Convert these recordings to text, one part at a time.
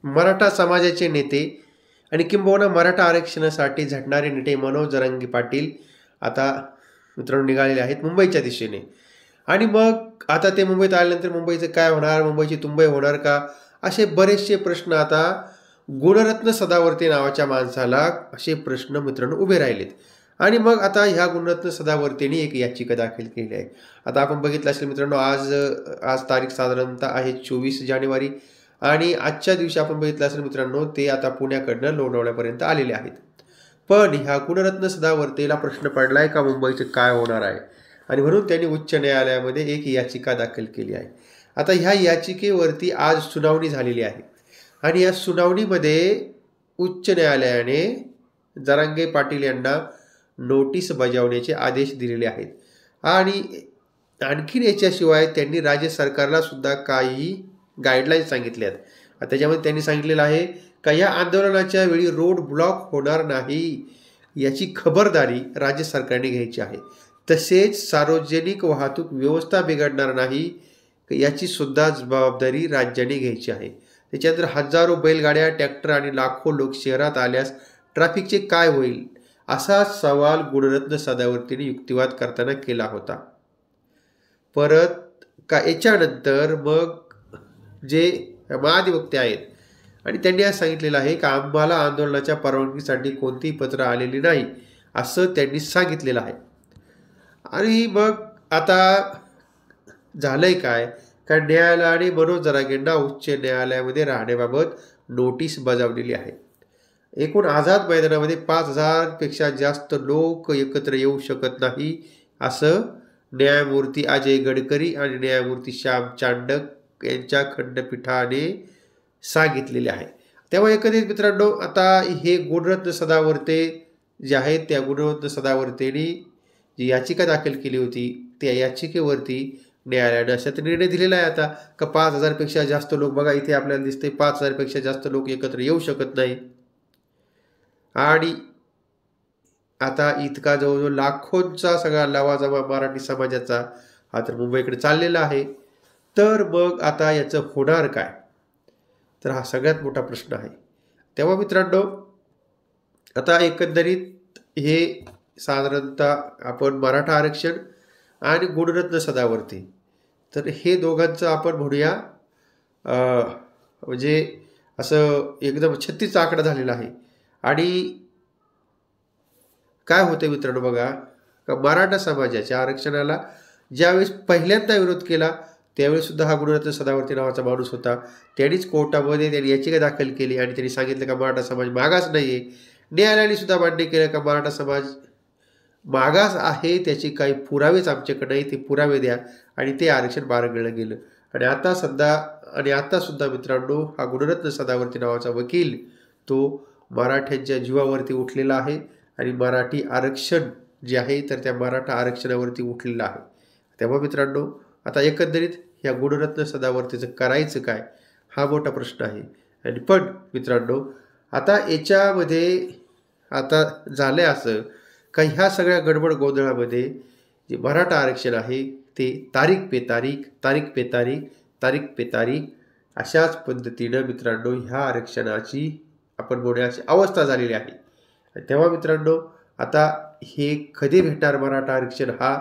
मराठा समाजाचे नेते आणि किंबहुना मराठा आरक्षणासाठी झटणारे नेते मनोज जरांगे पाटील आता मित्रांनो निघालेले आहेत मुंबईच्या दिशेने. आणि मग आता ते मुंबईत आल्यानंतर मुंबईचं काय होणार, मुंबईची तुंबई होणार का, असे बरेचसे प्रश्न आता गुणरत्न सदावर्ते नावाच्या माणसाला असे प्रश्न मित्रांनो उभे राहिलेत. आणि मग आता ह्या गुणरत्न सदावर्तेने एक याचिका दाखल केली आहे. आता आपण बघितलं असेल मित्रांनो, आज तारीख साधारणतः आहे 24 जानेवारी आणि आजच्या दिवशी आपण बघितलं असेल मित्रांनो, ते आता पुण्याकडनं लोणावळ्यापर्यंत आलेले आहेत. पण ह्या गुणरत्न सदावर्तेला प्रश्न पडलाय का मुंबईचं काय होणार आहे, आणि म्हणून त्यांनी उच्च न्यायालयामध्ये एक याचिका दाखल केली आहे. आता ह्या याचिकेवरती आज सुनावणी झालेली आहे आणि या सुनावणीमध्ये उच्च न्यायालयाने जरांगे पाटील यांना नोटीस बजावण्याचे आदेश दिलेले आहेत. आणि आणखीन याच्याशिवाय त्यांनी राज्य सरकारला सुद्धा काही गाईडलाईन्स सांगितल्या आहेत. त्याच्यामध्ये त्यांनी सांगितलेलं आहे का या आंदोलनाच्या वेळी रोड ब्लॉक होणार नाही याची खबरदारी राज्य सरकारने घ्यायची आहे. तसेच सार्वजनिक वाहतूक व्यवस्था बिघडणार नाही याची सुद्धा जबाबदारी राज्याने घ्यायची आहे. त्याच्यानंतर हजारो बैलगाड्या, ट्रॅक्टर आणि लाखो लोक शहरात आल्यास ट्रॅफिकचे काय होईल, असा सवाल गुणरत्न सदावर्तेने युक्तिवाद करताना केला होता. परत का याच्यानंतर मग जे महाधिवक्ते आहेत आणि त्यांनी आज सांगितलेलं आहे का आम्हाला आंदोलनाच्या परवानगीसाठी कोणतीही पत्र आलेली नाही असं त्यांनी सांगितलेलं आहे. आणि मग आता झालंय काय का न्यायालयाने मनोज जरांगेंना उच्च न्यायालयामध्ये राहण्याबाबत नोटीस बजावलेली आहे. एकूण आझाद मैदानामध्ये 5,000 पेक्षा जास्त लोक एकत्र येऊ शकत नाही असं न्यायमूर्ती अजय गडकरी आणि न्यायमूर्ती श्याम चांडक यांच्या खंडपीठाने सांगितलेले आहे. तेव्हा एकंदरीत मित्रांनो, आता हे गुणरत्न सदावर्ते जे आहेत त्या गुणरत्न सदावर्तेने जी याचिका दाखल केली होती त्या याचिकेवरती न्यायालयाने अशा निर्णय दिलेला आहे आता का 5,000 पेक्षा जास्त लोक, बघा इथे आपल्याला दिसते 5,000 पेक्षा जास्त लोक एकत्र येऊ शकत नाही. आणि आता इतका जवळजवळ लाखोंचा सगळा लवाजमा मराठी समाजाचा हा तर मुंबईकडे चाललेला आहे. तर मग आता याचं होणार काय, तर हा सगळ्यात मोठा प्रश्न आहे. तेव्हा मित्रांनो, आता एकंदरीत हे साधारणतः आपण मराठा आरक्षण आणि गुणरत्न सदावर्ते, तर हे दोघांचं आपण म्हणूया म्हणजे असं एकदम 36चा आकडा झालेला आहे. आणि काय होतं मित्रांनो, बघा का मराठा समाजाच्या आरक्षणाला ज्यावेळेस पहिल्यांदा विरोध केला त्यावेळेस सुद्धा हा गुणरत्न सदावर्ते नावाचा माणूस होता. त्यांनीच कोर्टामध्ये त्यांनी याचिका दाखल केली आणि त्यांनी सांगितलं का मराठा समाज मागास नाही आहे. न्यायालयाने सुद्धा मान्य केलं का मराठा समाज मागास आहे, त्याचे काही पुरावेच आमच्याकडे नाही, ते पुरावे द्या, आणि ते आरक्षण बाळगलं गेलं. आणि आता सुद्धा मित्रांनो, हा गुणरत्न सदावर्ते नावाचा वकील तो मराठ्यांच्या जीवावरती उठलेला आहे आणि मराठी आरक्षण जे आहे तर त्या मराठा आरक्षणावरती उठलेलं आहे. तेव्हा मित्रांनो, आता एकंदरीत या गुणरत्न सदावर्तेचं करायचं काय हा मोठा प्रश्न आहे. आणि पण मित्रांनो, आता याच्यामध्ये आता झालंय असं का ह्या सगळ्या गडबड गोंधळामध्ये जे मराठा आरक्षण आहे ते तारीख पे तारीख अशाच पद्धतीनं मित्रांनो ह्या आरक्षणाची आपण बोलण्याची अवस्था झालेली आहे. तेव्हा मित्रांनो, आता हे कधी भेटणार मराठा आरक्षण हा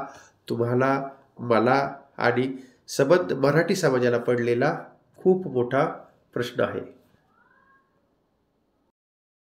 तुम्हाला, मला आणि संबंध मराठी समाजाला पडलेला खूप मोठा प्रश्न आहे.